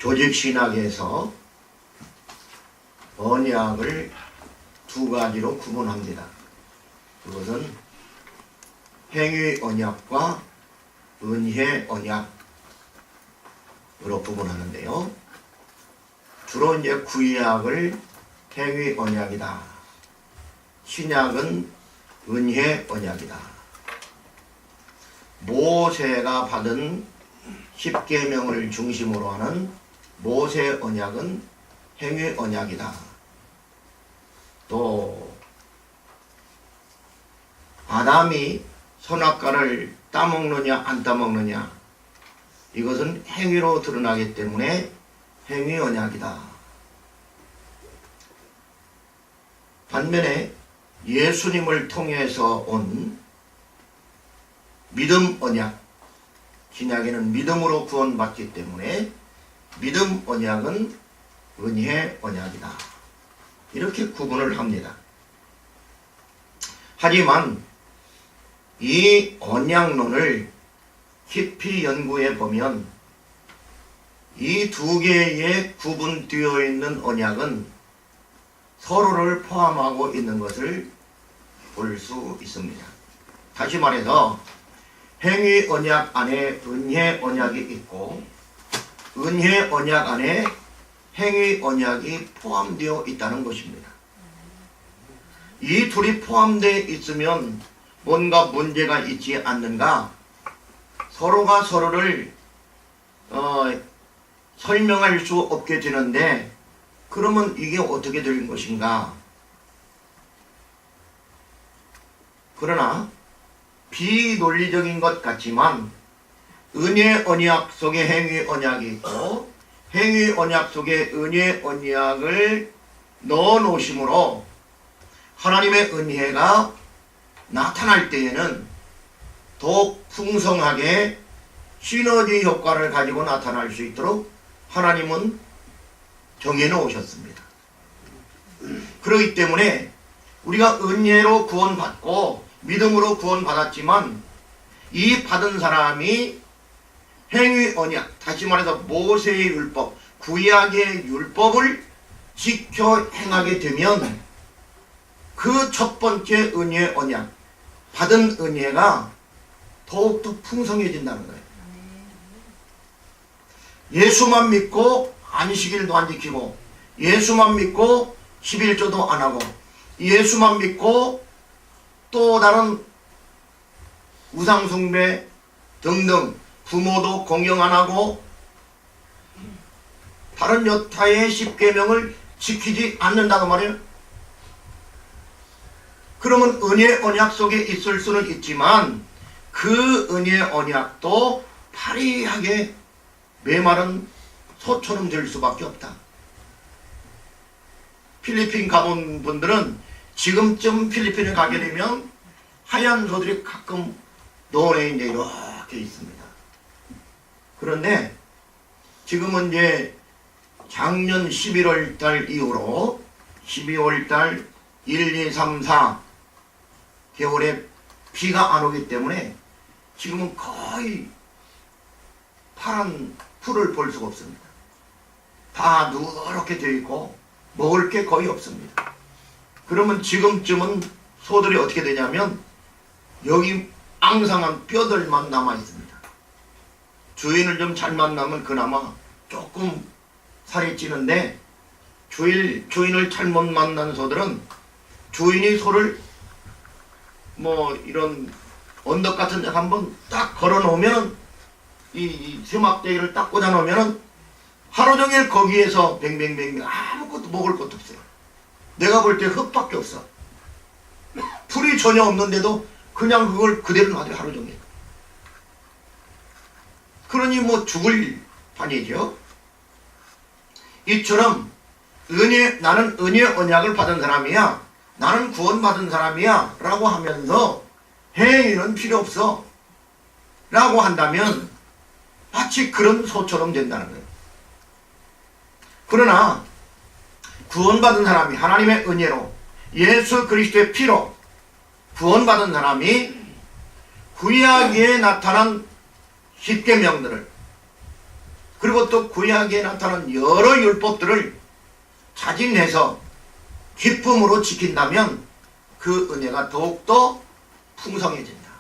조직신학에서 언약을 두 가지로 구분합니다. 그것은 행위 언약과 은혜 언약으로 구분하는데요. 주로 이제 구약을 행위 언약이다. 신약은 은혜 언약이다. 모세가 받은 십계명을 중심으로 하는 모세 언약은 행위 언약이다. 또 아담이 선악과를 따먹느냐 안 따먹느냐, 이것은 행위로 드러나기 때문에 행위 언약이다. 반면에 예수님을 통해서 온 믿음 언약, 신약에는 믿음으로 구원받기 때문에 믿음 언약은 은혜 언약이다. 이렇게 구분을 합니다. 하지만 이 언약론을 깊이 연구해 보면 이 두 개의 구분되어 있는 언약은 서로를 포함하고 있는 것을 볼 수 있습니다. 다시 말해서 행위 언약 안에 은혜 언약이 있고 은혜 언약 안에 행위 언약이 포함되어 있다는 것입니다. 이 둘이 포함되어 있으면 뭔가 문제가 있지 않는가? 서로가 서로를 설명할 수 없게 되는데, 그러면 이게 어떻게 될 것인가? 그러나 비논리적인 것 같지만 은혜 언약 속에 행위 언약이 있고 행위 언약 속에 은혜 언약을 넣어 놓으심으로 하나님의 은혜가 나타날 때에는 더욱 풍성하게 시너지 효과를 가지고 나타날 수 있도록 하나님은 정해 놓으셨습니다. 그렇기 때문에 우리가 은혜로 구원받고 믿음으로 구원받았지만 이 받은 사람이 행위 언약, 다시 말해서 모세의 율법, 구약의 율법을 지켜 행하게 되면 그 첫 번째 은혜 언약, 받은 은혜가 더욱더 풍성해진다는 거예요. 예수만 믿고 안식일도 안 지키고, 예수만 믿고 11조도 안 하고, 예수만 믿고 또 다른 우상숭배 등등 부모도 공경 안 하고 다른 여타의 십계명을 지키지 않는다고 말이에요. 그러면 은혜 언약 속에 있을 수는 있지만 그 은혜 언약도 파리하게 메마른 소처럼 될 수밖에 없다. 필리핀 가본 분들은 지금쯤 필리핀에 가게 되면 하얀 소들이 가끔 노을에 이제 이렇게 있습니다. 그런데 지금은 이제 작년 11월 달 이후로 12월 달 1, 2, 3, 4 겨울에 비가 안 오기 때문에 지금은 거의 파란 풀을 볼 수가 없습니다. 다 누렇게 되어 있고 먹을 게 거의 없습니다. 그러면 지금쯤은 소들이 어떻게 되냐면 여기 앙상한 뼈들만 남아 있습니다. 주인을 좀 잘 만나면 그나마 조금 살이 찌는데 주인을 잘못 만난 소들은 주인이 소를 뭐 이런 언덕 같은 데 한번 딱 걸어 놓으면 이 세막대기를 딱 꽂아 놓으면 하루 종일 거기에서 뱅뱅뱅뱅 아무것도 먹을 것도 없어요. 내가 볼 때 흙밖에 없어. 풀이 전혀 없는데도 그냥 그걸 그대로 놔둬요, 하루 종일. 그러니 뭐 죽을 판이죠. 이처럼 나는 은혜 언약을 받은 사람이야, 나는 구원받은 사람이야 라고 하면서 행위는 필요 없어 라고 한다면 마치 그런 소처럼 된다는 거예요. 그러나 구원받은 사람이 하나님의 은혜로 예수 그리스도의 피로 구원받은 사람이 구약에 나타난 십계명들을 그리고 또 구약에 나타난 여러 율법들을 자진해서 기쁨으로 지킨다면 그 은혜가 더욱더 풍성해진다.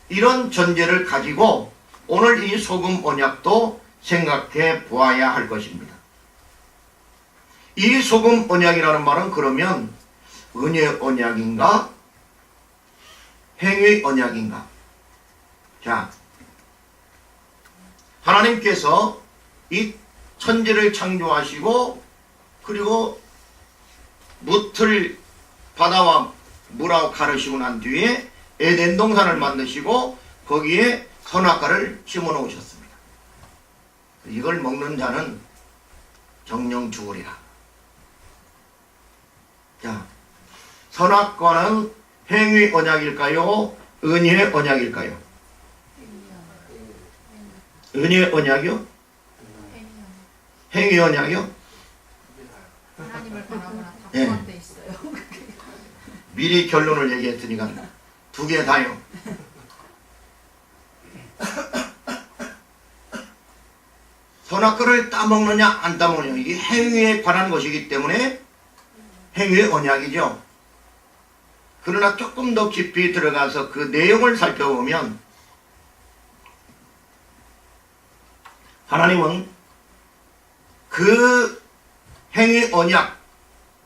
이런 전제를 가지고 오늘 이 소금 언약도 생각해 보아야 할 것입니다. 이 소금 언약이라는 말은 그러면 은혜 언약인가? 행위 언약인가? 자, 하나님께서 이 천지를 창조하시고 그리고 무틀 바다와 물하고 가르시고 난 뒤에 에덴 동산을 만드시고 거기에 선악과를 심어 놓으셨습니다. 이걸 먹는 자는 정령 죽으리라. 자, 선악과는 행위 언약일까요? 은혜 언약일까요? 은혜 언약이요? 행위 언약이요? 하나님을 바라보나 다 예. 포함되어 있어요. 미리 결론을 얘기했으니까 두 개 다요. 선악과를 따먹느냐 안 따먹느냐 이게 행위에 관한 것이기 때문에 행위의 언약이죠. 그러나 조금 더 깊이 들어가서 그 내용을 살펴보면 하나님은 그 행위 언약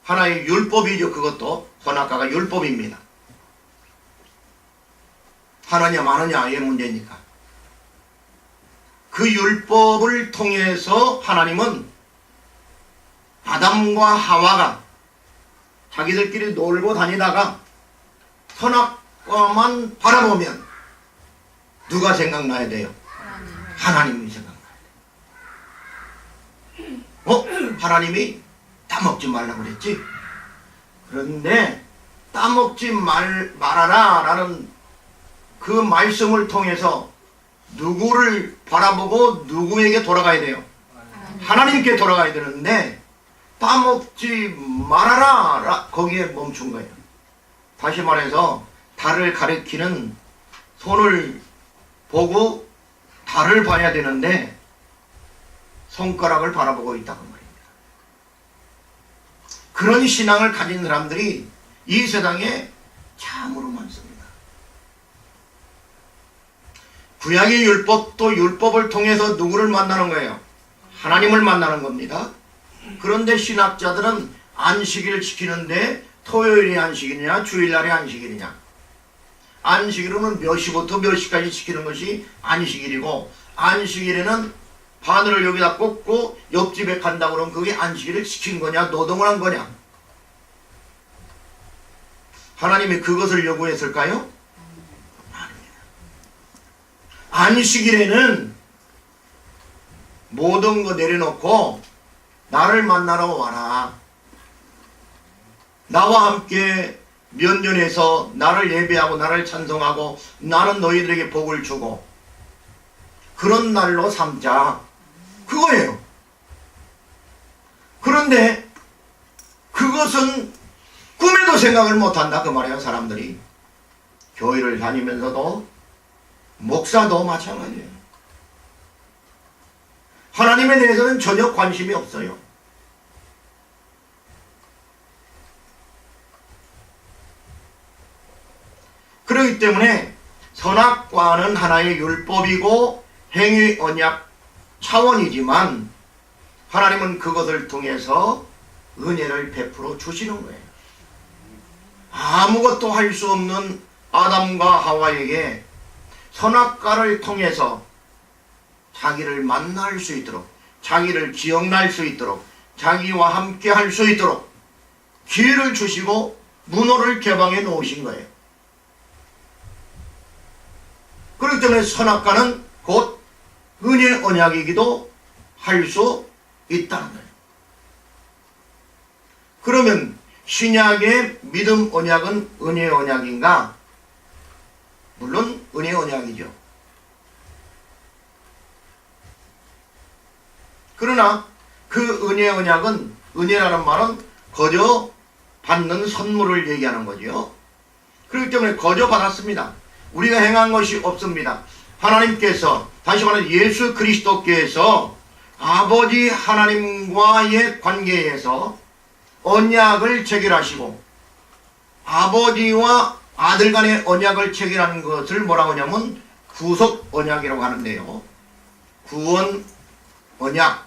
하나의 율법이죠. 그것도 선악과가 율법입니다. 하느냐 마느냐의 문제니까. 그 율법을 통해서 하나님은 아담과 하와가 자기들끼리 놀고 다니다가 선악과만 바라보면 누가 생각나야 돼요? 하나님이 생각나야 돼요. 하나님이 따먹지 말라고 그랬지? 그런데 따먹지 말아라 라는 그 말씀을 통해서 누구를 바라보고 누구에게 돌아가야 돼요? 하나님께 돌아가야 되는데 따먹지 말아라 거기에 멈춘 거예요. 다시 말해서 달을 가리키는 손을 보고 달을 봐야 되는데 손가락을 바라보고 있다고 말입니다. 그런 신앙을 가진 사람들이 이 세상에 참으로 많습니다. 구약의 율법도 율법을 통해서 누구를 만나는 거예요? 하나님을 만나는 겁니다. 그런데 신학자들은 안식일을 지키는데 토요일이 안식일이냐 주일날이 안식일이냐, 안식일은 몇 시부터 몇 시까지 지키는 것이 안식일이고 안식일에는 바늘을 여기다 꽂고 옆집에 간다고 그러면 그게 안식일을 지킨 거냐 노동을 한 거냐? 하나님이 그것을 요구했을까요? 아닙니다. 안식일에는 모든 거 내려놓고 나를 만나러 와라. 나와 함께 면전에서 나를 예배하고 나를 찬송하고 나는 너희들에게 복을 주고 그런 날로 삼자. 그거예요. 그런데 그것은 꿈에도 생각을 못한다 그 말이에요. 사람들이 교회를 다니면서도 목사도 마찬가지예요. 하나님에 대해서는 전혀 관심이 없어요. 그렇기 때문에 선악과는 하나의 율법이고 행위 언약 차원이지만 하나님은 그것을 통해서 은혜를 베풀어 주시는 거예요. 아무것도 할 수 없는 아담과 하와에게 선악과를 통해서 자기를 만날 수 있도록, 자기를 기억날 수 있도록, 자기와 함께 할 수 있도록 기회를 주시고 문호를 개방해 놓으신 거예요. 그렇기 때문에 선악과는 곧 은혜 언약이기도 할 수 있다는 거예요. 그러면 신약의 믿음 언약은 은혜 언약인가? 물론 은혜 언약이죠. 그러나 그 은혜 언약은, 은혜라는 말은 거저 받는 선물을 얘기하는 거죠. 그렇기 때문에 거저 받았습니다. 우리가 행한 것이 없습니다. 하나님께서, 다시 말해 예수 그리스도께서 아버지 하나님과의 관계에서 언약을 체결하시고 아버지와 아들 간의 언약을 체결하는 것을 뭐라고 하냐면 구속 언약이라고 하는데요. 구원 언약,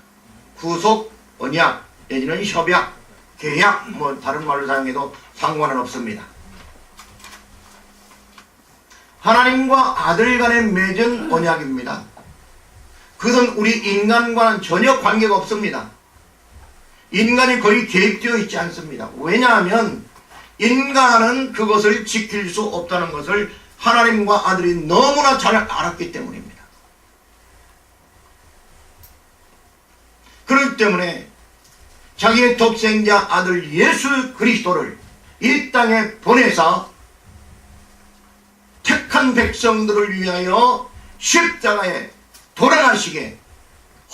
구속 언약, 내지는 협약, 계약, 뭐 다른 말을 사용해도 상관은 없습니다. 하나님과 아들 간에 맺은 언약입니다. 그것은 우리 인간과는 전혀 관계가 없습니다. 인간이 거의 개입되어 있지 않습니다. 왜냐하면 인간은 그것을 지킬 수 없다는 것을 하나님과 아들이 너무나 잘 알았기 때문입니다. 그렇기 때문에 자기의 독생자 아들 예수 그리스도를 이 땅에 보내서 택한 백성들을 위하여 십자가에 돌아가시게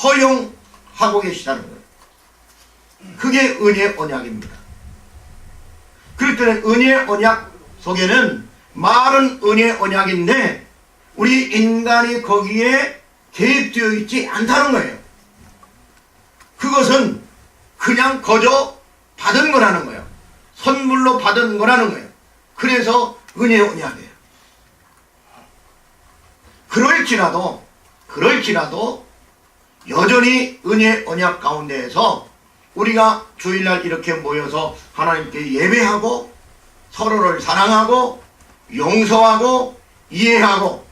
허용하고 계시다는 거예요. 그게 은혜의 언약입니다. 그렇기 때문에 은혜의 언약 속에는 말은 은혜의 언약인데 우리 인간이 거기에 개입되어 있지 않다는 거예요. 그것은 그냥 거저 받은 거라는 거예요. 선물로 받은 거라는 거예요. 그래서 은혜의 언약이에요. 그럴지라도 여전히 은혜의 언약 가운데에서 우리가 주일날 이렇게 모여서 하나님께 예배하고 서로를 사랑하고 용서하고 이해하고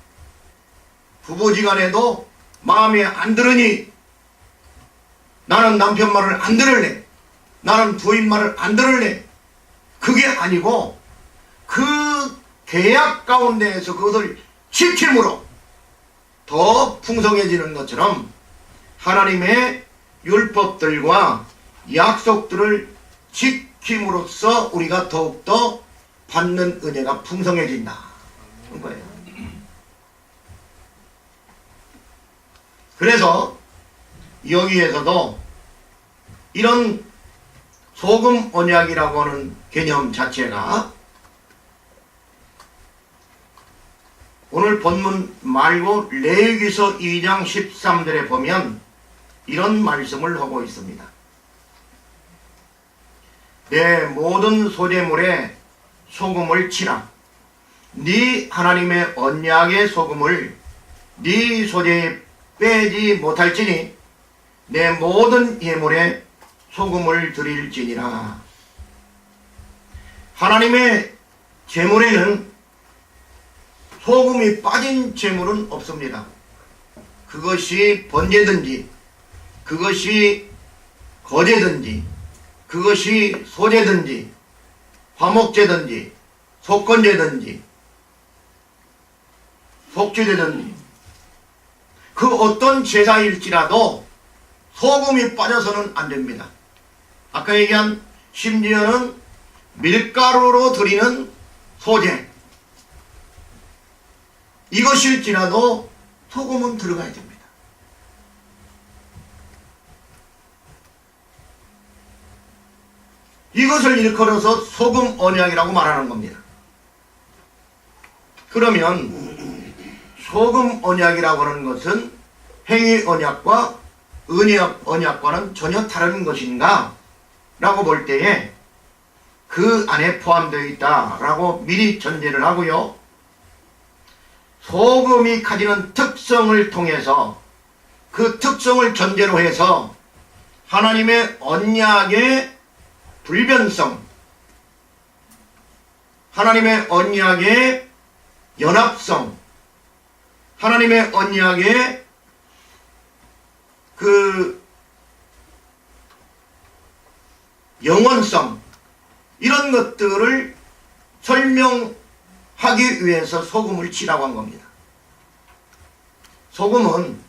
부부지간에도 마음에 안 들으니 나는 남편 말을 안 들을래, 나는 부인 말을 안 들을래, 그게 아니고 그 계약 가운데에서 그것을 지킴으로 더 풍성해지는 것처럼 하나님의 율법들과 약속들을 지킴으로써 우리가 더욱더 받는 은혜가 풍성해진다. 그런 거예요. 그래서 여기에서도 이런 소금 언약이라고 하는 개념 자체가 오늘 본문 말고 레위기서 2장 13절에 보면 이런 말씀을 하고 있습니다. 내 모든 소재물에 소금을 치라. 네 하나님의 언약의 소금을 네 소재에 빼지 못할지니 내 모든 예물에 소금을 드릴지니라. 하나님의 제물에는 소금이 빠진 제물은 없습니다. 그것이 번제든지 그것이 거제든지 그것이 소제든지 화목제든지 속건제든지 속죄제든지 그 어떤 제사일지라도 소금이 빠져서는 안 됩니다. 아까 얘기한 심지어는 밀가루로 드리는 소제 이것일지라도 소금은 들어가야 됩니다. 이것을 일컬어서 소금 언약이라고 말하는 겁니다. 그러면 소금 언약이라고 하는 것은 행위 언약과 은혜 언약과는 전혀 다른 것인가? 라고 볼 때에 그 안에 포함되어 있다라고 미리 전제를 하고요. 소금이 가지는 특성을 통해서 그 특성을 전제로 해서 하나님의 언약의 불변성, 하나님의 언약의 연합성, 하나님의 언약의 그 영원성 이런 것들을 설명하기 위해서 소금을 치라고 한 겁니다. 소금은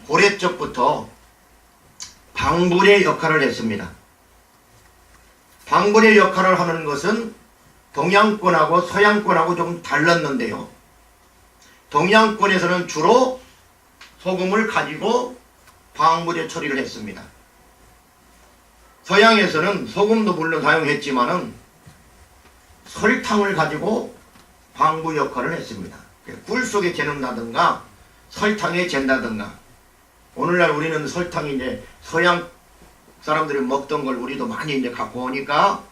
고래적부터 방불의 역할을 했습니다. 방불의 역할을 하는 것은 동양권하고 서양권하고 좀 달랐는데요. 동양권에서는 주로 소금을 가지고 방부제 처리를 했습니다. 서양에서는 소금도 물론 사용했지만은 설탕을 가지고 방부 역할을 했습니다. 꿀 속에 재는다든가 설탕에 잰다든가, 오늘날 우리는 설탕이 이제 서양 사람들이 먹던 걸 우리도 많이 이제 갖고 오니까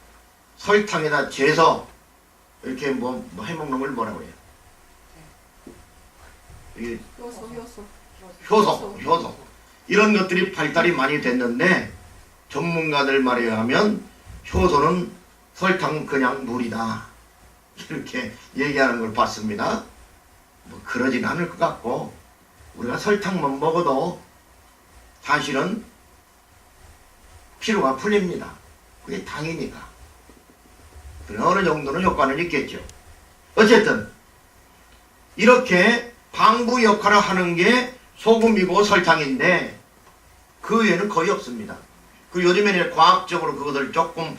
설탕에다 재서 이렇게 뭐 해먹는 걸 뭐라고 해요? 이게 효소. 이런 것들이 발달이 많이 됐는데 전문가들 말에 의하면 효소는 설탕은 그냥 물이다. 이렇게 얘기하는 걸 봤습니다. 뭐 그러진 않을 것 같고, 우리가 설탕만 먹어도 사실은 피로가 풀립니다. 그게 당이니까. 어느 정도는 효과는 있겠죠. 어쨌든 이렇게 방부 역할을 하는 게 소금이고 설탕인데 그 외에는 거의 없습니다. 그리고 요즘에는 과학적으로 그것을 조금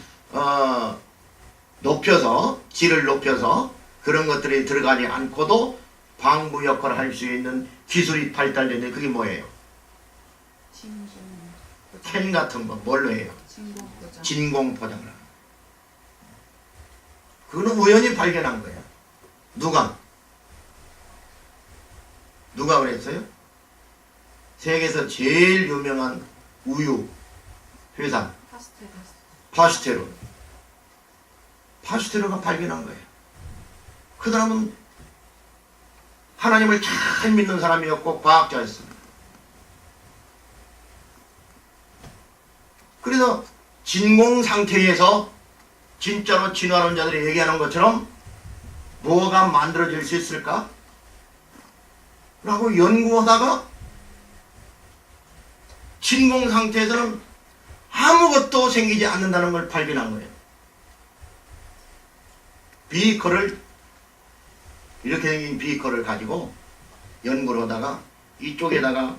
높여서, 질을 높여서 그런 것들이 들어가지 않고도 방부 역할을 할 수 있는 기술이 발달되는데 그게 뭐예요? 캔 같은 거 뭘로 해요? 진공포장을 하는. 그거는 우연히 발견한 거예요. 누가 그랬어요? 세계에서 제일 유명한 우유 회사 파스테르가 발견한 거예요. 그 사람은 하나님을 잘 믿는 사람이었고 과학자였습니다. 그래서 진공 상태에서 진짜로 진화론자들이 얘기하는 것처럼 뭐가 만들어질 수 있을까? 라고 연구하다가 진공 상태에서는 아무것도 생기지 않는다는 걸 발견한 거예요. 비커를, 이렇게 생긴 비커를 가지고 연구를 하다가 이쪽에다가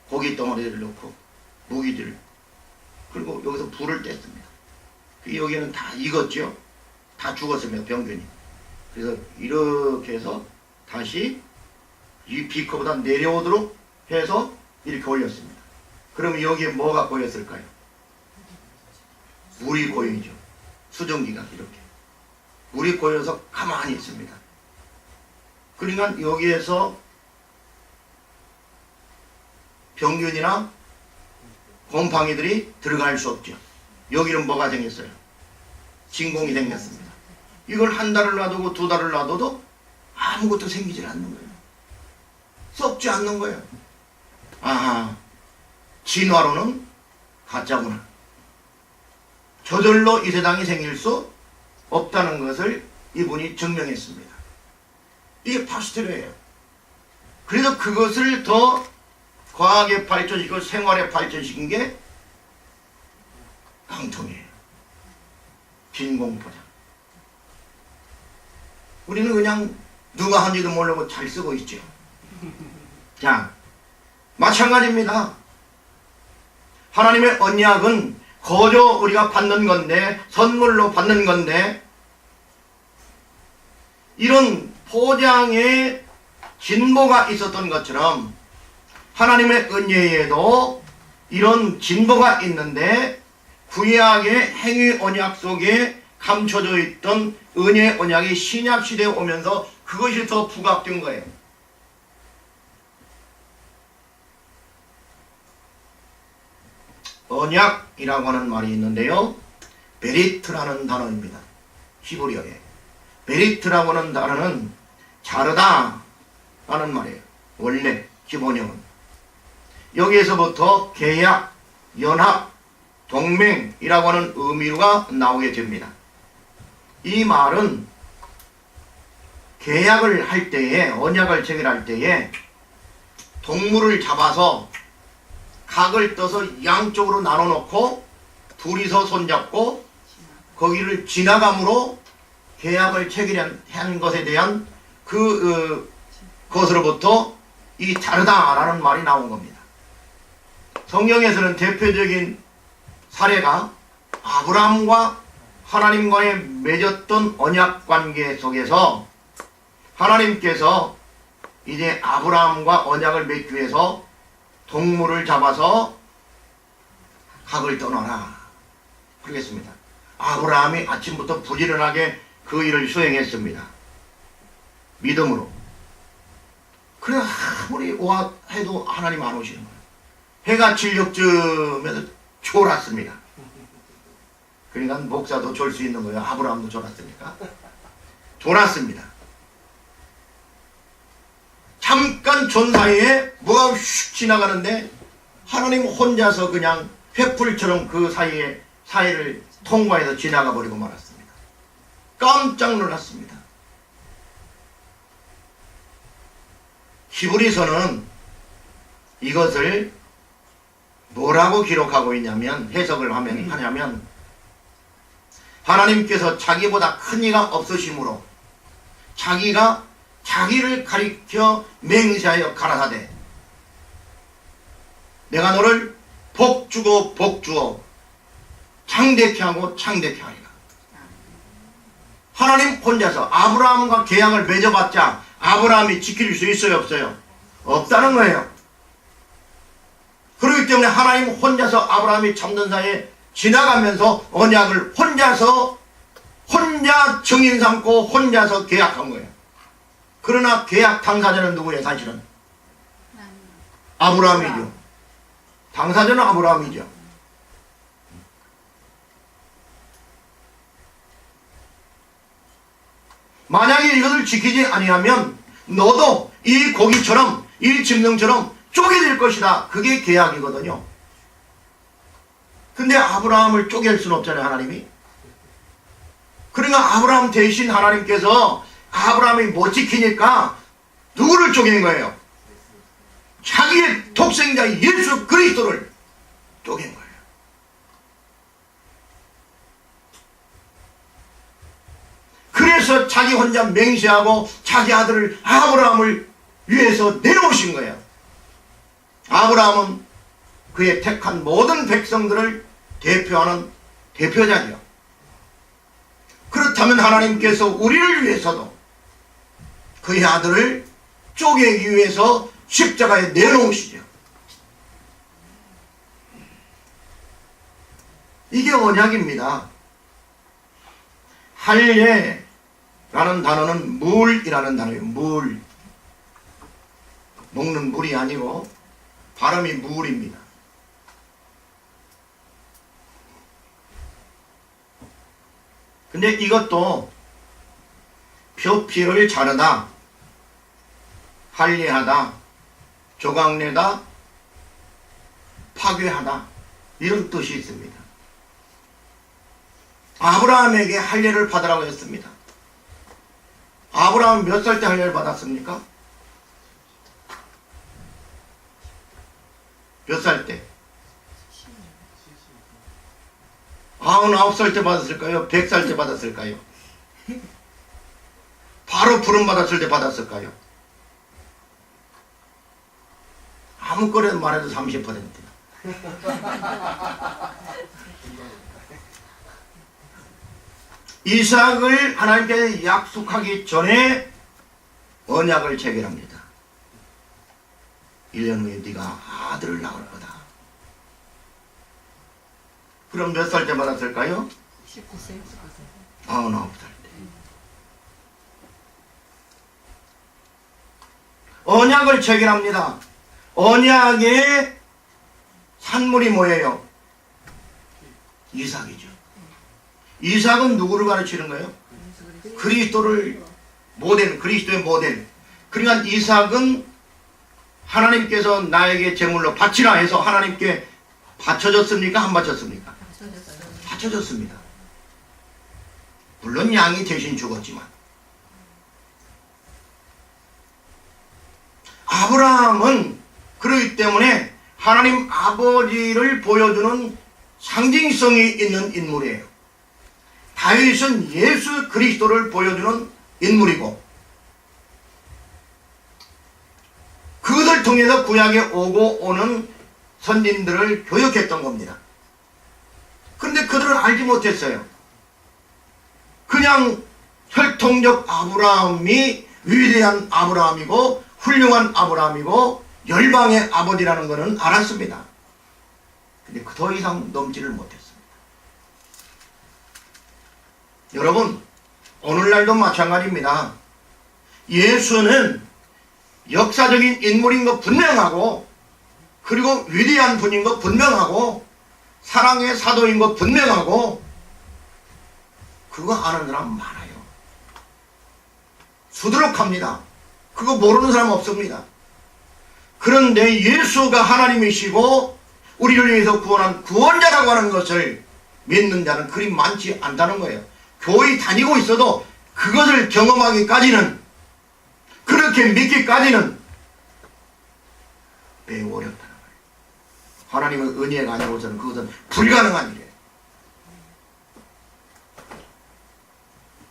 고기 덩어리를 넣고 무기들, 그리고 여기서 불을 뗐습니다. 여기는 다 익었죠. 다 죽었습니다. 병균이. 그래서 이렇게 해서 다시 이 비커보다 내려오도록 해서 이렇게 올렸습니다. 그러면 여기에 뭐가 고였을까요? 물이 고이죠. 수증기가 이렇게. 물이 고여서 가만히 있습니다. 그러니까 여기에서 병균이나 곰팡이들이 들어갈 수 없죠. 여기는 뭐가 생겼어요? 진공이 생겼습니다. 이걸 한 달을 놔두고 두 달을 놔둬도 아무것도 생기질 않는 거예요. 썩지 않는 거예요. 아하, 진화로는 가짜구나. 저절로 이 세상이 생길 수 없다는 것을 이분이 증명했습니다. 이게 파스텔이에요. 그래서 그것을 더 과학에 발전시키고 생활에 발전시킨 게 깡통이에요. 진공포장. 우리는 그냥 누가 한지도 모르고 잘 쓰고 있죠. 자, 마찬가지입니다. 하나님의 언약은 거저 우리가 받는 건데, 선물로 받는 건데, 이런 포장에 진보가 있었던 것처럼 하나님의 은혜에도 이런 진보가 있는데, 구약의 행위 언약 속에 감춰져 있던 은혜 언약이 신약 시대에 오면서 그것이 더 부각된 거예요. 언약이라고 하는 말이 있는데요, 베리트라는 단어입니다. 히브리어에. 베리트라고 하는 단어는 자르다 라는 말이에요. 원래 기본형은. 여기에서부터 계약, 연합, 동맹이라고 하는 의미가 나오게 됩니다. 이 말은 계약을 할 때에, 언약을 체결할 때에 동물을 잡아서 각을 떠서 양쪽으로 나눠놓고 둘이서 손잡고 거기를 지나감으로 계약을 체결한 것에 대한 그것으로부터 이 자르다라는 말이 나온 겁니다. 성경에서는 대표적인 사례가 아브라함과 하나님과의 맺었던 언약 관계 속에서 하나님께서 이제 아브라함과 언약을 맺기 위해서 동물을 잡아서 각을 떠나라 그러겠습니다. 아브라함이 아침부터 부지런하게 그 일을 수행했습니다. 믿음으로. 그래 아무리 와 해도 하나님 안 오시는 거예요. 해가 질녘쯤에도 졸았습니다. 그러니까 목사도 졸 수 있는 거예요. 아브라함도 졸았으니까. 졸았습니다. 잠깐 존 사이에 뭐가 휙 지나가는데 하나님 혼자서 그냥 횃불처럼 그 사이를 통과해서 지나가 버리고 말았습니다. 깜짝 놀랐습니다. 히브리서는 이것을 뭐라고 기록하고 있냐면, 해석을 하냐면 하나님께서 자기보다 큰 이가 없으심으로 자기가 자기를 가리켜 맹세하여 가라사대 내가 너를 복주고 복주어 창대케 하고 창대케 하리라. 하나님 혼자서 아브라함과 계약을 맺어봤자 아브라함이 지킬 수 있어요 없어요? 없다는 거예요. 그렇기 때문에 하나님 혼자서 아브라함이 잠든 사이에 지나가면서 언약을 혼자 증인 삼고 혼자서 계약한 거예요. 그러나 계약 당사자는 누구예요? 사실은 아브라함이죠. 당사자는 아브라함이죠. 만약에 이것을 지키지 아니하면 너도 이 고기처럼 이 짐승처럼 쪼개질 것이다. 그게 계약이거든요. 근데 아브라함을 쪼갤 수는 없잖아요. 하나님이. 그러니까 아브라함 대신 하나님께서 아브라함이 못 지키니까 누구를 쪼갠 거예요? 자기의 독생자 예수 그리스도를 쪼갠 거예요. 그래서 자기 혼자 맹세하고 자기 아들을 아브라함을 위해서 내놓으신 거예요. 아브라함은 그의 택한 모든 백성들을 대표하는 대표자죠. 그렇다면 하나님께서 우리를 위해서도 그의 아들을 쪼개기 위해서 십자가에 내놓으시죠. 이게 언약입니다. 할례라는 단어는 물이라는 단어예요. 물. 먹는 물이 아니고 발음이 물입니다. 근데 이것도 표피를 자르다, 할례하다, 조각내다, 파괴하다 이런 뜻이 있습니다. 아브라함에게 할례를 받으라고 했습니다. 아브라함은 몇 살 때 할례를 받았습니까? 몇 살 때? 99살 때 받았을까요? 100살 때 받았을까요? 바로 부름 받았을 때 받았을까요? 아무거나 말해도 30%. 이삭을 하나님께 약속하기 전에 언약을 체결합니다. 1년 후에 네가 아들을 낳을 거다. 그럼 몇 살 때 받았을까요? 19세. 99살 때. 언약을 체결합니다. 언약의 산물이 뭐예요? 이삭이죠. 이삭은 누구를 가르치는 거예요? 그리스도를 모델, 그리스도의 모델. 그러니까 이삭은 하나님께서 나에게 제물로 바치라 해서 하나님께 바쳐졌습니까? 안 바쳤습니까? 바쳐졌습니다. 물론 양이 대신 죽었지만. 아브라함은 그렇기 때문에 하나님 아버지를 보여주는 상징성이 있는 인물이에요. 다윗은 예수 그리스도를 보여주는 인물이고 그들 통해서 구약에 오고 오는 선진들을 교육했던 겁니다. 그런데 그들은 알지 못했어요. 그냥 혈통적 아브라함이 위대한 아브라함이고 훌륭한 아브라함이고 열방의 아버지라는 것은 알았습니다. 근데 더 이상 넘지를 못했습니다. 여러분, 오늘날도 마찬가지입니다. 예수는 역사적인 인물인 거 분명하고, 그리고 위대한 분인 거 분명하고, 사랑의 사도인 거 분명하고, 그거 아는 사람 많아요. 수두룩합니다. 그거 모르는 사람 없습니다. 그런데 예수가 하나님이시고 우리를 위해서 구원한 구원자라고 하는 것을 믿는 자는 그리 많지 않다는 거예요. 교회 다니고 있어도 그것을 경험하기까지는, 그렇게 믿기까지는 매우 어렵다는 거예요. 하나님의 은혜가 아니고서는 그것은 불가능한 일이에요.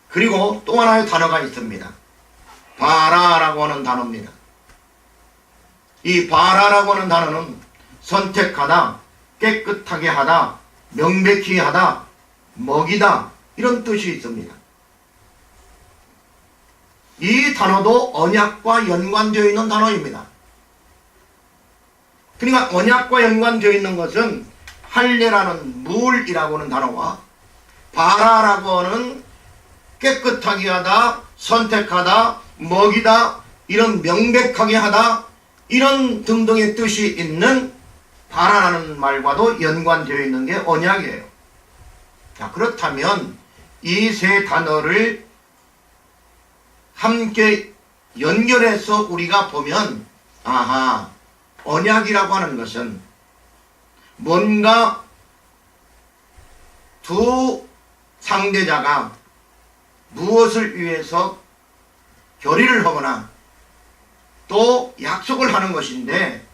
그리고 또 하나의 단어가 있습니다. 바라라고 하는 단어입니다. 이 바라라고 하는 단어는 선택하다, 깨끗하게 하다, 명백히 하다, 먹이다, 이런 뜻이 있습니다. 이 단어도 언약과 연관되어 있는 단어입니다. 그러니까 언약과 연관되어 있는 것은 할례라는 물이라고 하는 단어와 바라라고 하는 깨끗하게 하다, 선택하다, 먹이다, 이런 명백하게 하다, 이런 등등의 뜻이 있는 바라라는 말과도 연관되어 있는 게 언약이에요. 자, 그렇다면 이 세 단어를 함께 연결해서 우리가 보면, 아하, 언약이라고 하는 것은 뭔가 두 상대자가 무엇을 위해서 결의를 하거나 또 약속을 하는 것인데,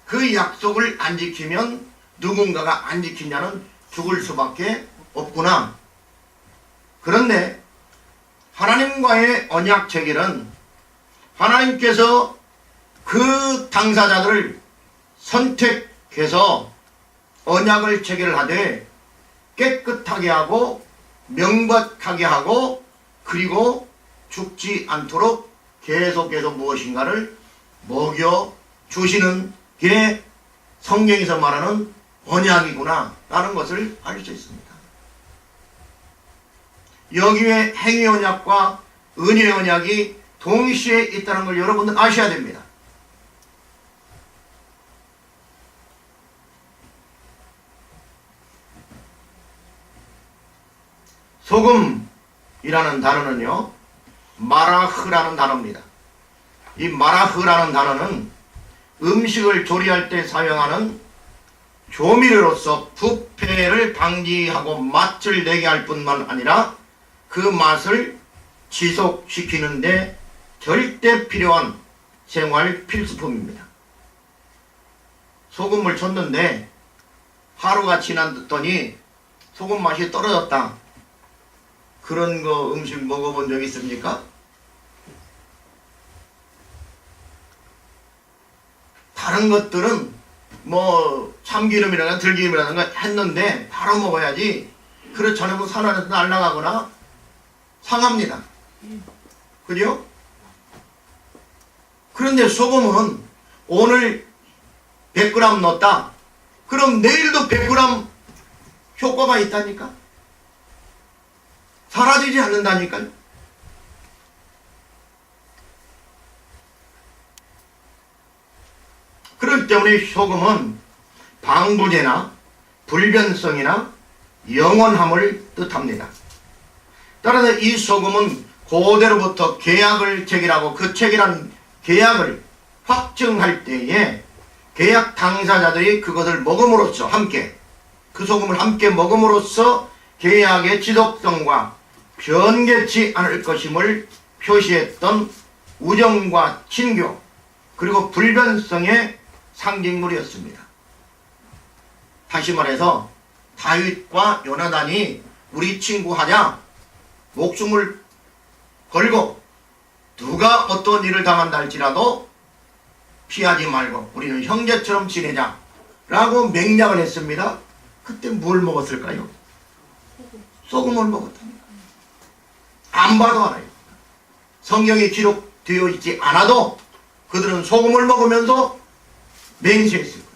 그 약속을 안 지키면 누군가가 안 지키냐는 죽을 수밖에 없구나. 그런데 하나님과의 언약 체결은 하나님께서 그 당사자들을 선택해서 언약을 체결하되 깨끗하게 하고 명백하게 하고, 그리고 죽지 않도록 계속해서 무엇인가를 먹여 주시는 게 성경에서 말하는 언약이구나 라는 것을 알 수 있습니다. 여기에 행위 언약과 은혜 언약이 동시에 있다는 걸 여러분들 아셔야 됩니다. 소금이라는 단어는요, 마라흐라는 단어입니다. 이 마라흐라는 단어는 음식을 조리할 때 사용하는 조미료로서 부패를 방지하고 맛을 내게 할 뿐만 아니라 그 맛을 지속시키는데 절대 필요한 생활 필수품입니다. 소금을 쳤는데 하루가 지났더니 소금 맛이 떨어졌다. 그런 거 음식 먹어본 적 있습니까? 다른 것들은 뭐 참기름이라든가 들기름이라든가 했는데 바로 먹어야지, 그렇지 않으면 산안에서 날아가거나 상합니다. 그죠? 그런데 소금은 오늘 100g 넣었다. 그럼 내일도 100g 효과가 있다니까? 사라지지 않는다니까요? 그렇기 때문에 소금은 방부제나 불변성이나 영원함을 뜻합니다. 따라서 이 소금은 고대로부터 계약을 체결하고 그 체결한 계약을 확증할 때에 계약 당사자들이 그것을 먹음으로써, 함께 그 소금을 함께 먹음으로써 계약의 지속성과 변개치 않을 것임을 표시했던 우정과 친교, 그리고 불변성의 상징물이었습니다. 다시 말해서 다윗과 요나단이 우리 친구 하자 목숨을 걸고 누가 어떤 일을 당한다 할지라도 피하지 말고 우리는 형제처럼 지내자 라고 맹약을 했습니다. 그때 뭘 먹었을까요? 소금을 먹었답니다. 안 봐도 알아요. 성경에 기록되어 있지 않아도 그들은 소금을 먹으면서 맹세했을 거예요.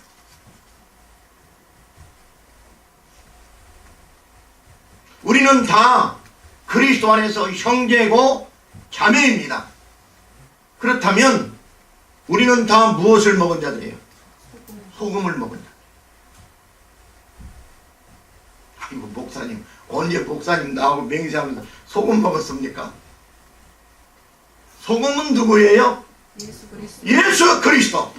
우리는 다 그리스도 안에서 형제고 자매입니다. 그렇다면 우리는 다 무엇을 먹은 자들이에요? 소금을 먹은 자. 아이고 목사님, 언제 목사님 나하고 맹세하면서 소금 먹었습니까? 소금은 누구예요? 예수 그리스도. 예수 그리스도.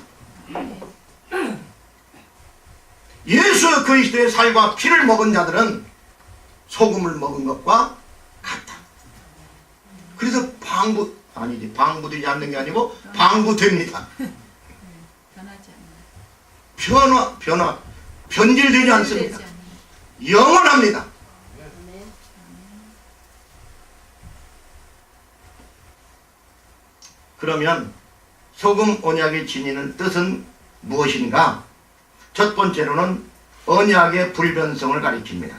예수 그리스도의 살과 피를 먹은 자들은 소금을 먹은 것과 같다. 그래서 방부되지 않는 게 아니고 방부됩니다. 변하지 않는. 변질되지 않습니다. 되지 않는. 영원합니다. 그러면 소금 언약이 지니는 뜻은 무엇인가? 첫 번째로는 언약의 불변성을 가리킵니다.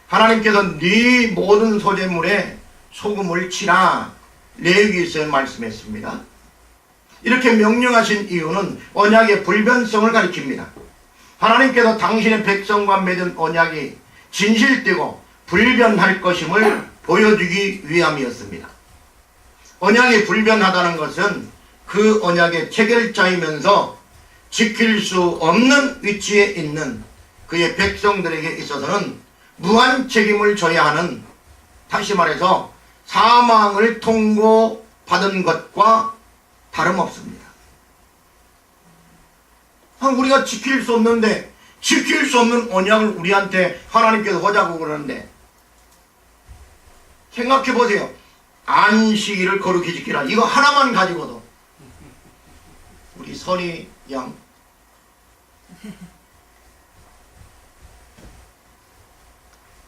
하나님께서 네 모든 소재물에 소금을 치라 레위기서에 말씀했습니다. 이렇게 명령하신 이유는 언약의 불변성을 가리킵니다. 하나님께서 당신의 백성과 맺은 언약이 진실되고 불변할 것임을 보여주기 위함이었습니다. 언약이 불변하다는 것은 그 언약의 체결자이면서 지킬 수 없는 위치에 있는 그의 백성들에게 있어서는 무한 책임을 져야 하는, 다시 말해서 사망을 통고받은 것과 다름없습니다. 우리가 지킬 수 없는데, 지킬 수 없는 언약을 우리한테 하나님께서 하자고 그러는데, 생각해 보세요. 안식일을 거룩히 지키라. 이거 하나만 가지고도 우리 선희 양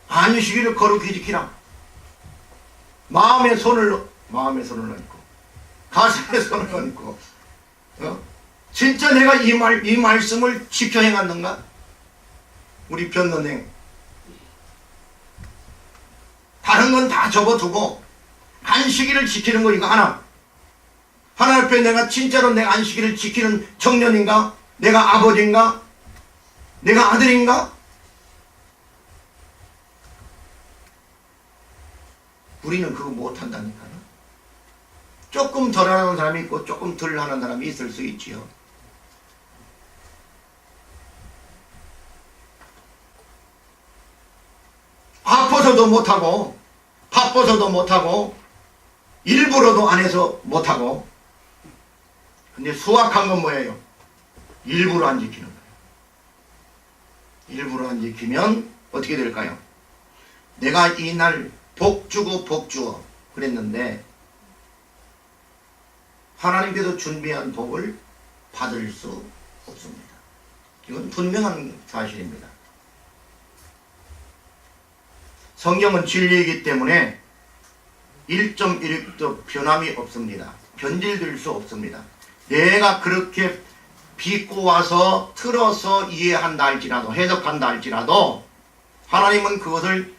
안식일을 거룩히 지키라. 마음에 손을 얹고 가슴에 손을 얹고 진짜 내가 이 말씀을 지켜 행하는가? 우리 변론행 다른 건 다 접어두고 안식일을 지키는 거 이거 하나. 하나님 앞에 내가 진짜로 내 안식일을 지키는 청년인가? 내가 아버지인가? 내가 아들인가? 우리는 그거 못한다니까요. 조금 덜 하는 사람이 있고 조금 덜 하는 사람이 있을 수 있지요. 아파서도 못하고 바빠서도 못하고 일부러도 안 해서 못하고. 근데 수확한 건 뭐예요? 일부러 안 지키는 거예요. 일부러 안 지키면 어떻게 될까요? 내가 이날 복 주고 복 주어 그랬는데 하나님께서 준비한 복을 받을 수 없습니다. 이건 분명한 사실입니다. 성경은 진리이기 때문에 1.1도 변함이 없습니다. 변질될 수 없습니다. 내가 그렇게 비꼬아서 틀어서 이해한다 할지라도, 해석한다 할지라도 하나님은 그것을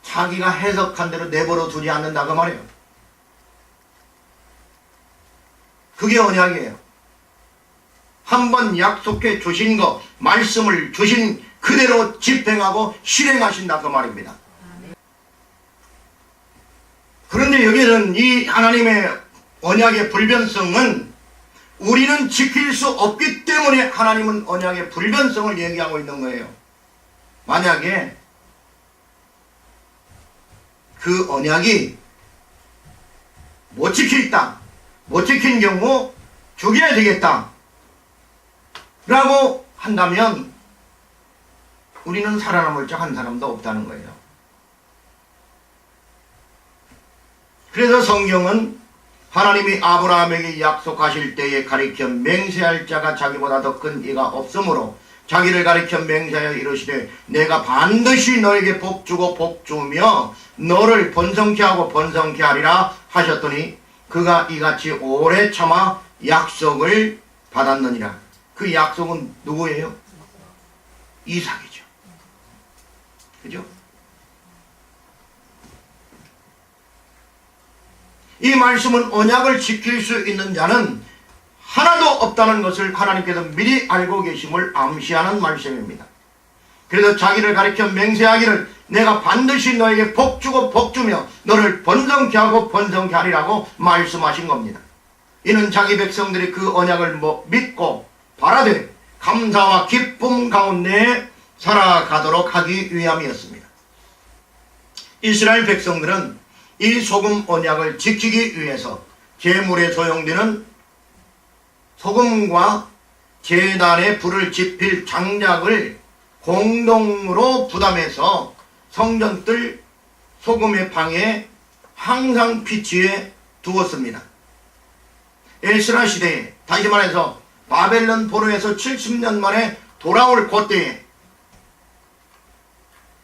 자기가 해석한 대로 내버려 두지 않는다 그 말이에요. 그게 언약이에요. 한번 약속해 주신 거, 말씀을 주신 그대로 집행하고 실행하신다 그 말입니다. 그런데 여기는 이 하나님의 언약의 불변성은 우리는 지킬 수 없기 때문에 하나님은 언약의 불변성을 얘기하고 있는 거예요. 만약에 그 언약이 못 지키겠다, 못 지킨 경우 죽여야 되겠다 라고 한다면 우리는 살아남을 자 한 사람도 없다는 거예요. 그래서 성경은 하나님이 아브라함에게 약속하실 때에 가리켜 맹세할 자가 자기보다 더 큰 이가 없으므로 자기를 가리켜 맹세하여 이르시되 내가 반드시 너에게 복주고 복주며 너를 번성케 하고 번성케 하리라 하셨더니 그가 이같이 오래 참아 약속을 받았느니라. 그 약속은 누구예요? 이삭이죠. 그죠? 이 말씀은 언약을 지킬 수 있는 자는 하나도 없다는 것을 하나님께서 미리 알고 계심을 암시하는 말씀입니다. 그래서 자기를 가리켜 맹세하기를 내가 반드시 너에게 복주고 복주며 너를 번성케 하고 번성케 하리라고 말씀하신 겁니다. 이는 자기 백성들이 그 언약을 믿고 바라되 감사와 기쁨 가운데 살아가도록 하기 위함이었습니다. 이스라엘 백성들은 이 소금 언약을 지키기 위해서 제물에 소용되는 소금과 제단에 불을 지필 장작을 공동으로 부담해서 성전뜰 소금의 방에 항상 비치해 두었습니다. 에스라 시대에, 다시 말해서 바벨론 포로에서 70년 만에 돌아올 그때에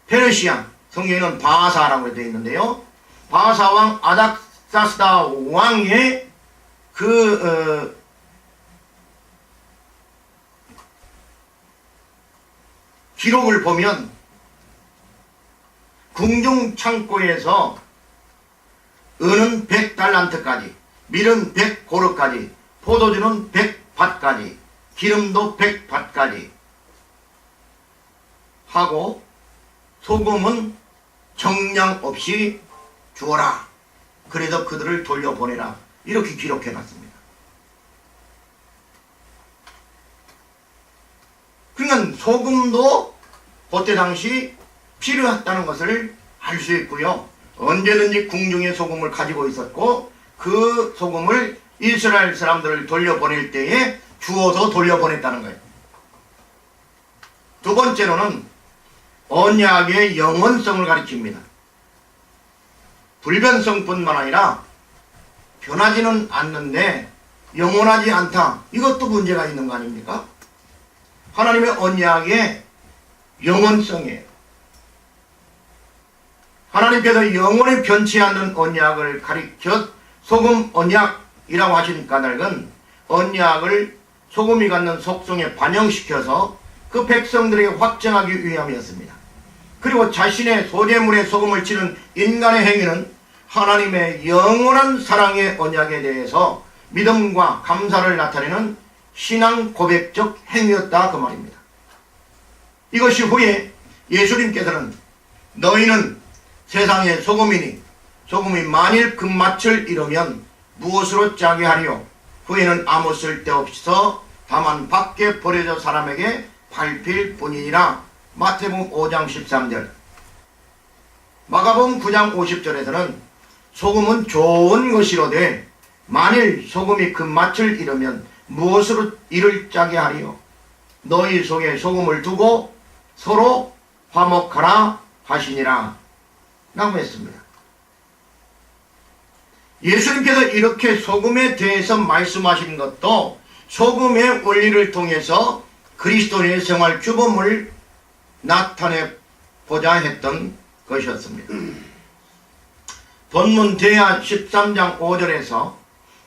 페르시아, 성경에는 바사라고 되어 있는데요, 바사 왕 아닥사스다 왕의 기록을 보면 궁중 창고에서 은은 100달란트까지, 밀은 100고르까지, 포도주는 100밭까지, 기름도 100밭까지 하고 소금은 정량 없이 주어라. 그래서 그들을 돌려보내라. 이렇게 기록해놨습니다. 그러니까 소금도 그때 당시 필요했다는 것을 알 수 있고요. 언제든지 궁중에 소금을 가지고 있었고 그 소금을 이스라엘 사람들을 돌려보낼 때에 주어서 돌려보냈다는 거예요. 두 번째로는 언약의 영원성을 가리킵니다. 불변성뿐만 아니라 변하지는 않는데 영원하지 않다. 이것도 문제가 있는 거 아닙니까? 하나님의 언약의 영원성이에요. 하나님께서 영원히 변치 않는 언약을 가리켜 소금 언약이라고 하신 까닭은 언약을 소금이 갖는 속성에 반영시켜서 그 백성들에게 확정하기 위함이었습니다. 그리고 자신의 소재물에 소금을 치는 인간의 행위는 하나님의 영원한 사랑의 언약에 대해서 믿음과 감사를 나타내는 신앙 고백적 행위였다 그 말입니다. 이것이 후에 예수님께서는 너희는 세상의 소금이니 소금이 만일 그 맛을 잃으면 무엇으로 짜게 하리요? 후에는 아무 쓸데없어 다만 밖에 버려져 사람에게 밟힐 뿐이니라. 마태복음 5장 13절, 마가복음 9장 50절에서는 소금은 좋은 것이로되 만일 소금이 그 맛을 잃으면 무엇으로 이를 짜게 하리요? 너희 속에 소금을 두고 서로 화목하라 하시니라 라고 했습니다. 예수님께서 이렇게 소금에 대해서 말씀하신 것도 소금의 원리를 통해서 그리스도의 생활 규범을 나타내보자 했던 것이었습니다. 본문 대하 13장 5절에서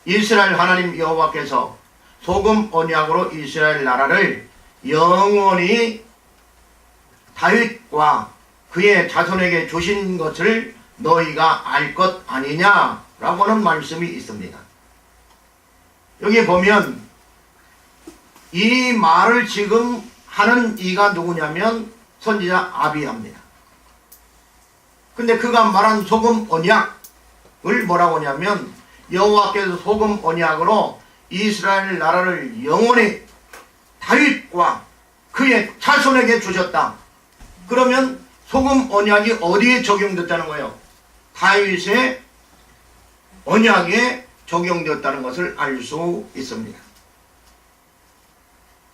이스라엘 하나님 여호와께서 소금 언약으로 이스라엘 나라를 영원히 다윗과 그의 자손에게 주신 것을 너희가 알 것 아니냐라고 하는 말씀이 있습니다. 여기 보면 이 말을 지금 하는 이가 누구냐면 선지자 아비야입니다. 근데 그가 말한 소금 언약을 뭐라고 하냐면 여호와께서 소금 언약으로 이스라엘 나라를 영원히 다윗과 그의 자손에게 주셨다. 그러면 소금 언약이 어디에 적용됐다는 거예요? 다윗의 언약에 적용되었다는 것을 알 수 있습니다.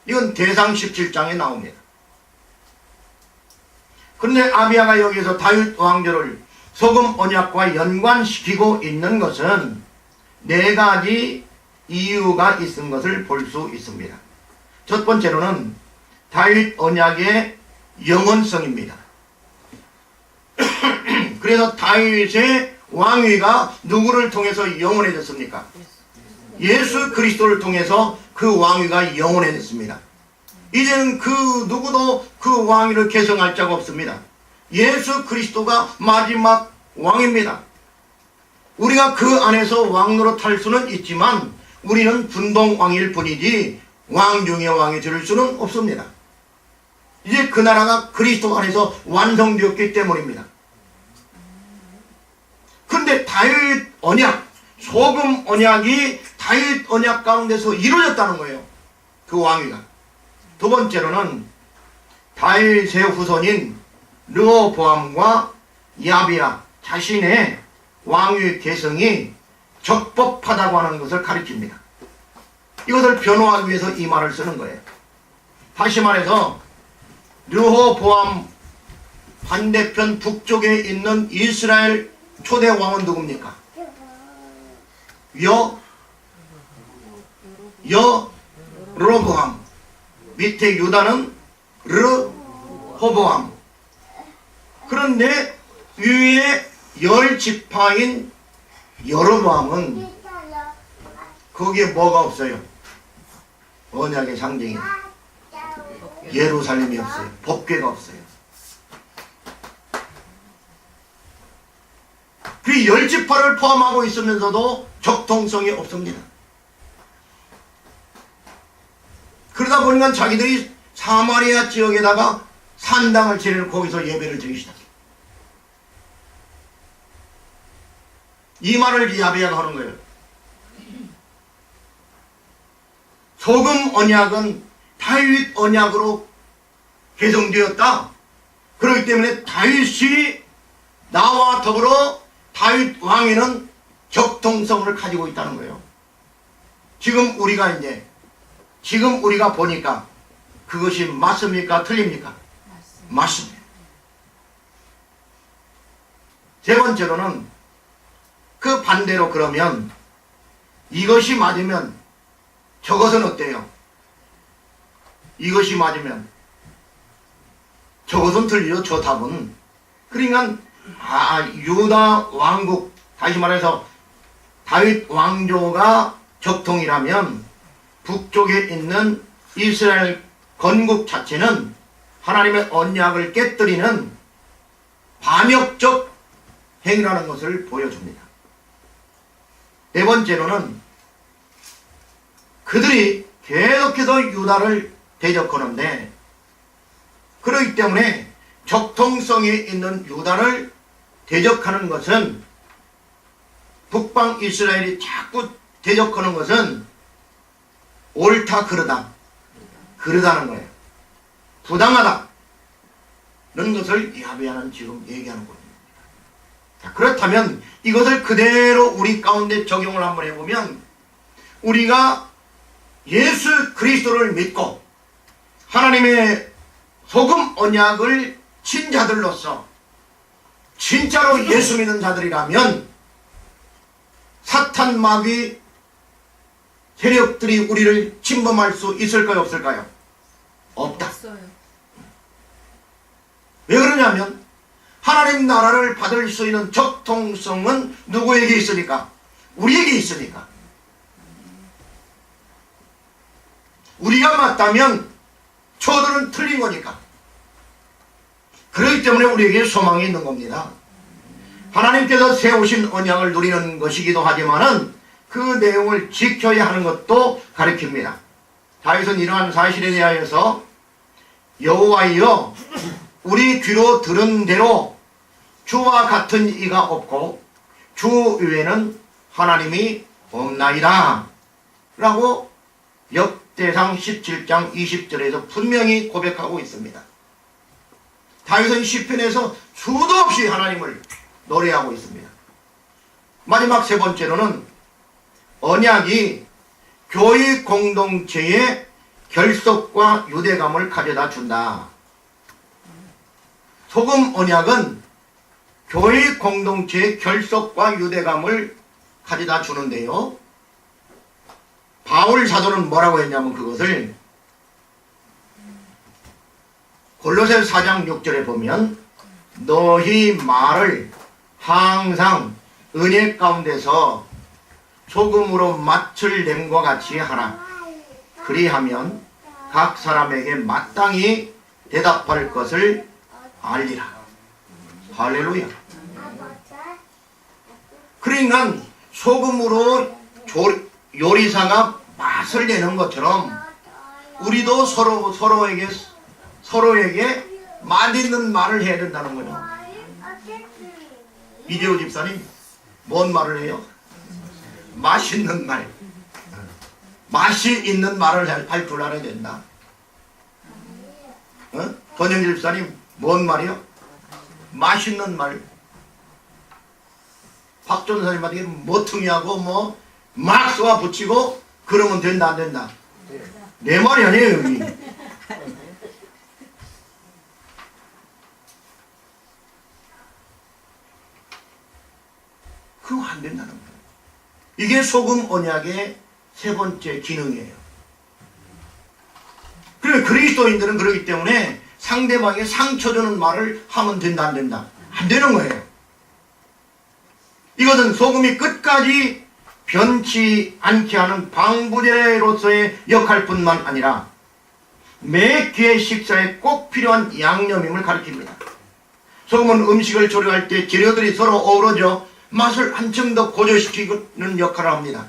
이건 대상 17장에 나옵니다. 그런데 아비야가 여기서 다윗 왕조를 소금 언약과 연관시키고 있는 것은 네 가지 이유가 있은 것을 볼 수 있습니다. 첫 번째로는 다윗 언약의 영원성입니다. 그래서 다윗의 왕위가 누구를 통해서 영원해졌습니까? 예수 그리스도를 통해서 그 왕위가 영원해졌습니다. 이제는 그 누구도 그 왕위를 개성할 자가 없습니다. 예수 그리스도가 마지막 왕입니다. 우리가 그 안에서 왕노릇 할 수는 있지만 우리는 분봉왕일 뿐이지 왕 중의 왕이 될 수는 없습니다. 이제 그 나라가 그리스도 안에서 완성되었기 때문입니다. 근데 다윗 언약, 소금 언약이 다윗 언약 가운데서 이루어졌다는 거예요. 그 왕위가. 두 번째로는 다윗의 후손인 르호보암과 야비야 자신의 왕위 계승이 적법하다고 하는 것을 가리킵니다. 이것을 변호하기 위해서 이 말을 쓰는 거예요. 다시 말해서 르호보암 반대편 북쪽에 있는 이스라엘 초대 왕은 누굽니까? 여로보암. 밑에 유다는 르호보암. 그런데 위에 10지파인 여로보암은 거기에 뭐가 없어요? 언약의 상징이 예루살렘이 없어요. 법궤가 없어요. 그 10지파를 포함하고 있으면서도 적통성이 없습니다. 그러다 보니까 자기들이 사마리아 지역에다가 산당을 지내고 거기서 예배를 드리기 시작해요. 이 말을 야베야가 하는 거예요. 소금 언약은 다윗 언약으로 개정되었다. 그렇기 때문에 다윗이 나와 더불어 다윗 왕에는 적통성을 가지고 있다는 거예요. 지금 우리가 보니까 그것이 맞습니까? 틀립니까? 맞습니다. 세 번째로는 그 반대로 그러면 이것이 맞으면 저것은 어때요? 이것이 맞으면 저것은 틀리죠. 저 답은. 그러니까 유다 왕국, 다시 말해서 다윗 왕조가 적통이라면 북쪽에 있는 이스라엘 건국 자체는 하나님의 언약을 깨뜨리는 반역적 행위라는 것을 보여줍니다. 네 번째로는 그들이 계속해서 유다를 대적하는데 그렇기 때문에 적통성이 있는 유다를 대적하는 것은 북방 이스라엘이 자꾸 대적하는 것은 옳다 그르다는 거예요. 부당하다는 것을 야베야는 지금 얘기하는 겁니다. 자, 그렇다면 이것을 그대로 우리 가운데 적용을 한번 해보면 우리가 예수 그리스도를 믿고 하나님의 소금 언약을 친 자들로서 진짜로 예수 믿는 자들이라면 사탄 마귀 세력들이 우리를 침범할 수 있을까요? 없을까요? 없다. 없어요. 왜 그러냐면 하나님 나라를 받을 수 있는 적통성은 누구에게 있으니까? 우리에게 있으니까. 우리가 맞다면 저들은 틀린 거니까. 그렇기 때문에 우리에게 소망이 있는 겁니다. 하나님께서 세우신 언약을 누리는 것이기도 하지만은 그 내용을 지켜야 하는 것도 가르칩니다. 다윗은 이러한 사실에 대하여서 여호와여 우리 귀로 들은 대로 주와 같은 이가 없고 주 외에는 하나님이 없나이다 라고 역대상 17장 20절에서 분명히 고백하고 있습니다. 다윗은 시편에서 수도 없이 하나님을 노래하고 있습니다. 마지막 세 번째로는 언약이 교회 공동체의 결속과 유대감을 가져다 준다. 소금 언약은 교회 공동체의 결속과 유대감을 가져다 주는데요. 바울 사도는 뭐라고 했냐면 그것을 골로새 4장 6절에 보면 너희 말을 항상 은혜 가운데서 소금으로 맛을 냄과 같이 하라. 그리하면 각 사람에게 마땅히 대답할 것을 알리라. 할렐루야. 그러니까 소금으로 요리사가 맛을 내는 것처럼 우리도 서로에게 서로에게 맛있는 말을 해야 된다는 거죠. 이재호 집사님 뭔 말을 해요? 맛있는 말. 맛이 있는 말을 할 줄 알아야 된다. 권영길 집사님 뭔 말이요? 맛있는 말. 박 전사님한테 머퉁이하고 뭐 막 쏘아 붙이고 그러면 된다 안 된다? 내 말이 아니에요 여기. 그거 안 된다는 거예요. 이게 소금 언약의 세 번째 기능이에요. 그리고 그리스도인들은 그러기 때문에 상대방에게 상처 주는 말을 하면 된다 안 된다? 안 되는 거예요. 이것은 소금이 끝까지 변치 않게 하는 방부제로서의 역할뿐만 아니라 매 끼의 식사에 꼭 필요한 양념임을 가리킵니다. 소금은 음식을 조리할 때 재료들이 서로 어우러져 맛을 한층 더 고조시키는 역할을 합니다.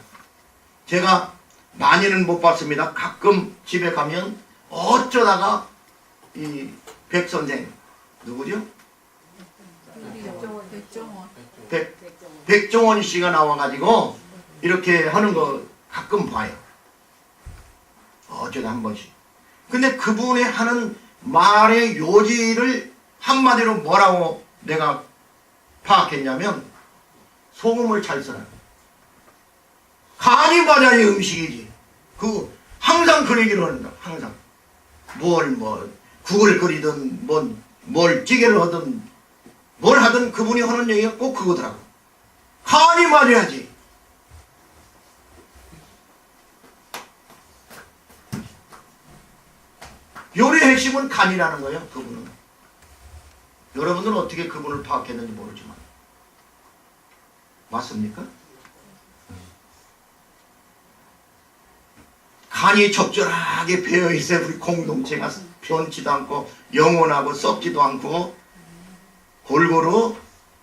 제가 많이는 못 봤습니다. 가끔 집에 가면 어쩌다가 이 백선생 누구죠? 백종원 씨가 나와가지고 이렇게 하는 거 가끔 봐요. 어쩌다 한 번씩. 근데 그분의 하는 말의 요지를 한마디로 뭐라고 내가 파악했냐면 소금을 잘 써라. 간이 맞아야 음식이지. 그 항상 그 얘기를 한다. 항상 국을 끓이든 뭘 찌개를 하든 뭘 하든 그분이 하는 얘기가 꼭 그거더라고. 간이 맞아야지. 요리의 핵심은 간이라는 거예요. 그분은. 여러분들은 어떻게 그분을 파악했는지 모르지만 맞습니까? 간이 적절하게 배어있어야 우리 공동체가 변치도 않고 영원하고 썩지도 않고 골고루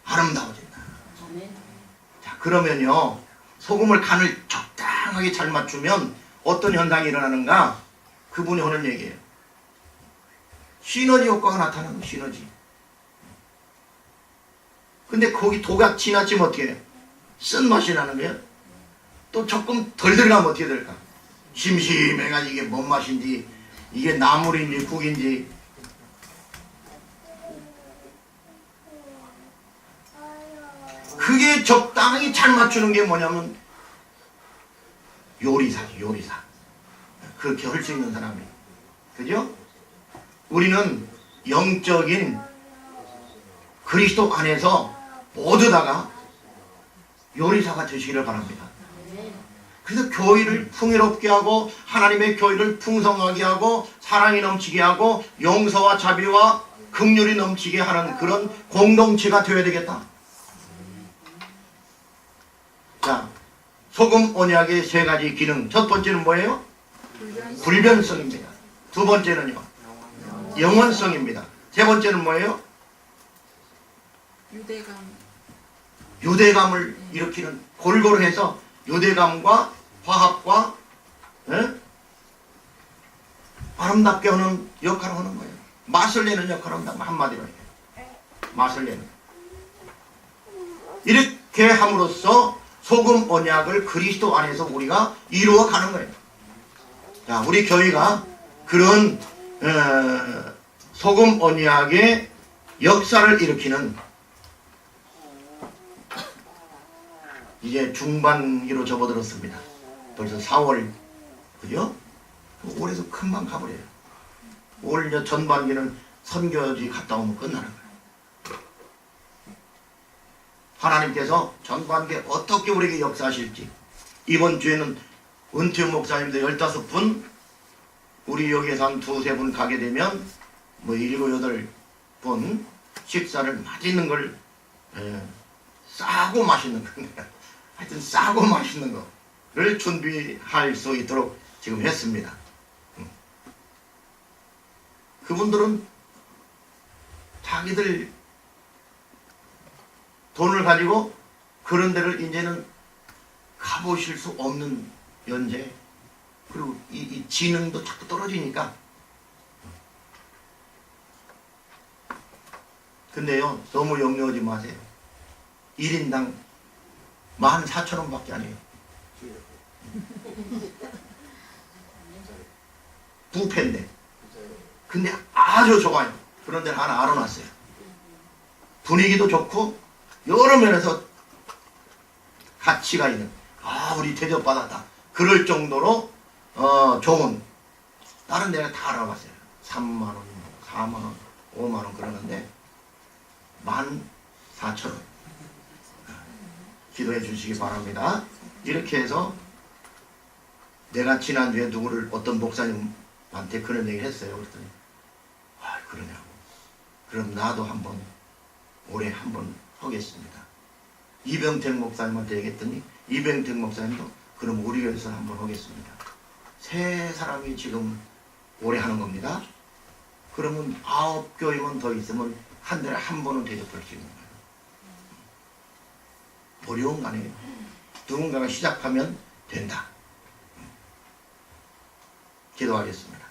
아름다워진다. 자, 그러면요 소금을 간을 적당하게 잘 맞추면 어떤 현상이 일어나는가? 그분이 하는 얘기예요. 시너지 효과가 나타나는 시너지. 근데 거기 도가 지나치면 어떻게 해요? 쓴맛이 나는 거예요. 또 조금 덜 들어가면 어떻게 될까? 심심해가지고 이게 뭔 맛인지, 이게 나물인지 국인지. 그게 적당히 잘 맞추는 게 뭐냐면 요리사지, 요리사. 그렇게 할 수 있는 사람이. 그죠? 우리는 영적인 그리스도 안에서 모두 다가 요리사가 되시기를 바랍니다. 그래서 교회를 풍요롭게 하고 하나님의 교회를 풍성하게 하고 사랑이 넘치게 하고 용서와 자비와 긍휼이 넘치게 하는 그런 공동체가 되어야 되겠다. 자, 소금 언약의 세 가지 기능. 첫 번째는 뭐예요? 불변성입니다. 두 번째는요? 영원성입니다. 세 번째는 뭐예요? 유대감을 일으키는 골고루 해서 유대감과 화합과 아름답게 하는 역할을 하는 거예요. 맛을 내는 역할을 한다. 한마디로 해요. 맛을 내는. 이렇게 함으로써 소금 언약을 그리스도 안에서 우리가 이루어 가는 거예요. 자, 우리 교회가 그런 소금 언약의 역사를 일으키는 이제 중반기로 접어들었습니다. 벌써 4월, 그죠? 올해도 금방 가버려요. 올 전반기는 선교지 갔다 오면 끝나는 거예요. 하나님께서 전반기에 어떻게 우리에게 역사하실지. 이번 주에는 은퇴 목사님들 15분, 우리 여기에서 한 2-3분 가게 되면 뭐 7-8분 식사를 맛있는 걸 싸고 맛있는 거 하여튼 싸고 맛있는 거를 준비할 수 있도록 지금 했습니다. 그분들은 자기들 돈을 가지고 그런 데를 이제는 가보실 수 없는 연재, 그리고 이 지능도 자꾸 떨어지니까 근데요, 너무 염려하지 마세요. 1인당 14,000원밖에 안 해요. 부패인데. 근데 아주 좋아요. 그런 데를 하나 알아놨어요. 분위기도 좋고 여러 면에서 가치가 있는, 우리 대접받았다 그럴 정도로 좋은, 다른 데는 다 알아봤어요. 3만원, 4만원, 5만원 그러는데 14,000원 기도해 주시기 바랍니다. 이렇게 해서 내가 지난주에 누구를 어떤 목사님한테 그런 얘기를 했어요. 그랬더니 그러냐고. 그럼 나도 한번 올해 한번 하겠습니다. 이병택 목사님한테 얘기했더니 이병택 목사님도 그럼 우리 교회에서 한번 하겠습니다. 세 사람이 지금 올해 하는 겁니다. 그러면 9교회만 더 있으면 한 달에 한 번은 대접할 수 있는 거예요. 어려운 거 아니에요. 누군가가 시작하면 된다. 기도하겠습니다.